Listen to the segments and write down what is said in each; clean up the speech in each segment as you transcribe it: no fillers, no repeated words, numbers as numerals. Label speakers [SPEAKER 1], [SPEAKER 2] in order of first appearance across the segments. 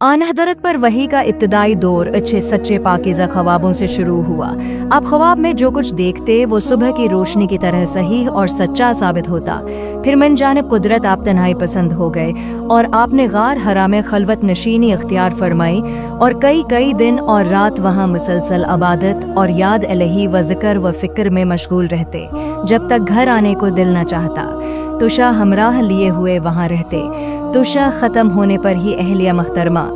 [SPEAKER 1] आन हज़रत पर वही का इब्तदाई दौर अच्छे सच्चे पाकीज़ा ख्वाबों से शुरू हुआ। आप ख्वाब में जो कुछ देखते वो सुबह की रोशनी की तरह सही और सच्चा साबित होता। फिर मन जानिब कुदरत आप तन्हाई पसंद हो गए और आपने गार हरा में खलवत नशीनी इख्तियार फरमाई और कई दिन और रात वहाँ मुसलसल अबादत और याद अलही व ज़िक्र व फ़िक्र में मशगूल रहते, जब तक घर आने को दिल न चाहता। तुशा हमराह लिए हुए वहाँ रहते। तुशा ख़त्म होने पर ही अहलिया महतरमा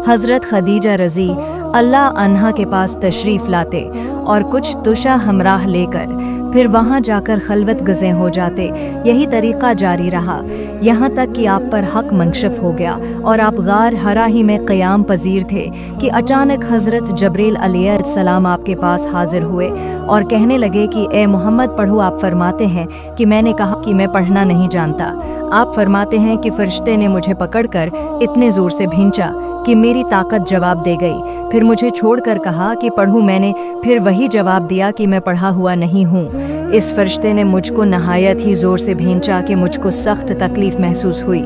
[SPEAKER 1] हज़रत खदीजा रज़ी अल्लाह अन्हा के पास तशरीफ़ लाते और कुछ तुशा हमराह लेकर फिर वहाँ जाकर खलवत गज़े हो जाते। यही तरीक़ा जारी रहा यहाँ तक कि आप पर हक़ मंकशफ हो गया और आप गार हरा ही में क़याम पजीर थे कि अचानक हज़रत जबरील अलैहिस्सलाम आपके पास हाजिर हुए और कहने लगे कि ए मोहम्मद पढ़ो। आप फरमाते हैं कि मैंने कहा कि मैं पढ़ना नहीं जानता। आप फरमाते हैं कि फरिश्ते ने मुझे पकड़कर इतने ज़ोर से भींचा कि मेरी ताकत जवाब दे गई। फिर मुझे छोड़कर कहा कि पढ़ूं। मैंने फिर वही जवाब दिया कि मैं पढ़ा हुआ नहीं हूँ। इस फरिश्ते ने मुझको नहायत ही ज़ोर से भींचा कि मुझको सख्त तकलीफ़ महसूस हुई।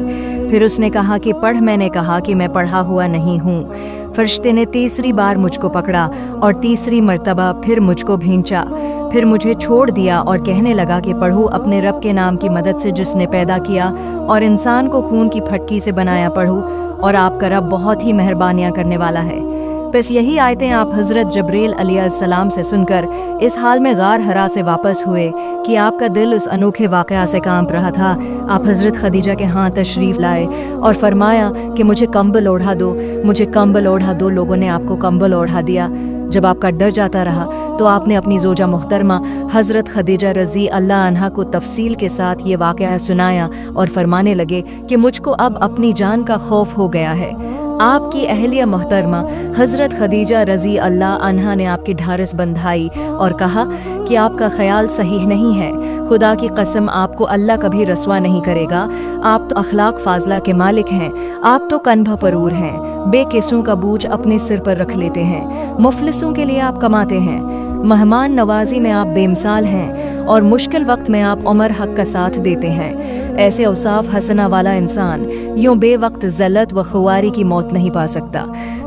[SPEAKER 1] फिर उसने कहा कि पढ़। मैंने कहा कि मैं पढ़ा हुआ नहीं हूँ। फरिश्ते ने तीसरी बार मुझको पकड़ा और तीसरी मर्तबा फिर मुझको भींचा। फिर मुझे छोड़ दिया और कहने लगा कि पढ़ो अपने रब के नाम की मदद से जिसने पैदा किया और इंसान को खून की फटकी से बनाया। पढ़ो और आपका रब बहुत ही मेहरबानियाँ करने वाला है। बस यही आयतें आप हज़रत जबरील अलैहिस्सलाम से सुनकर इस हाल में गार हरा से वापस हुए कि आपका दिल उस अनोखे वाक़या से कांप रहा था। आप हज़रत खदीजा के यहाँ तशरीफ़ लाए और फरमाया कि मुझे कंबल ओढ़ा दो, मुझे कंबल ओढ़ा दो। लोगों ने आपको कंबल ओढ़ा दिया। जब आपका डर जाता रहा तो आपने अपनी ज़ोजा मुहतरमा हज़रत खदीजा रज़ी अल्लाह अन्हा को तफसील के साथ ये वाक़या सुनाया और फरमाने लगे कि मुझको अब अपनी जान का खौफ हो गया है। आपकी अहलिया मोहतरमा हज़रत खदीजा रज़ी अल्लाह अन्हा ने आपकी ढारस बंधाई और कहा कि आपका ख्याल सही नहीं है। खुदा की कसम आपको अल्लाह कभी रसवा नहीं करेगा। आप तो अखलाक फाजला के मालिक हैं। आप तो कन्भा परूर हैं। बेकिसों का बूझ अपने सिर पर रख लेते हैं। मुफलिसों के लिए आप कमाते हैं। मेहमान नवाजी में आप बेमिसाल हैं और मुश्किल वक्त में आप उमर हक का साथ देते हैं। ऐसे औसाफ हसना वाला इंसान यूँ बेवक्त ज़ल्लत व खुआरी की मौत नहीं पा सकता।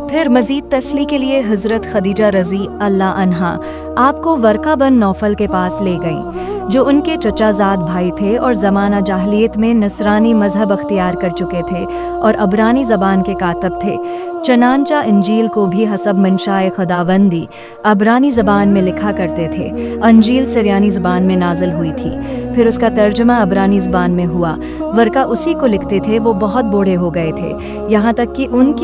[SPEAKER 1] फिर मज़ीद तसली के लिए हज़रत खदीजा रज़ी अल्लाह अन्हा आपको वर्का बन नौफल के पास ले गईं, जो उनके चचाजाद भाई थे और ज़माना जाहलियत में नसरानी मज़हब अख्तियार कर चुके थे और अबरानी ज़बान के कातब थे। चनांचा इंजील को भी हसब मंशाए खुदाबंदी अबरानी ज़बान में लिखा करते थे। अंजील सिरियानी ज़बान में नाज़िल हुई थी, फिर उसका तर्जुमा अबरानी ज़बान में हुआ। वर्का उसी को लिखते थे। वो बहुत बूढ़े हो गए थे, यहाँ तक कि उनकी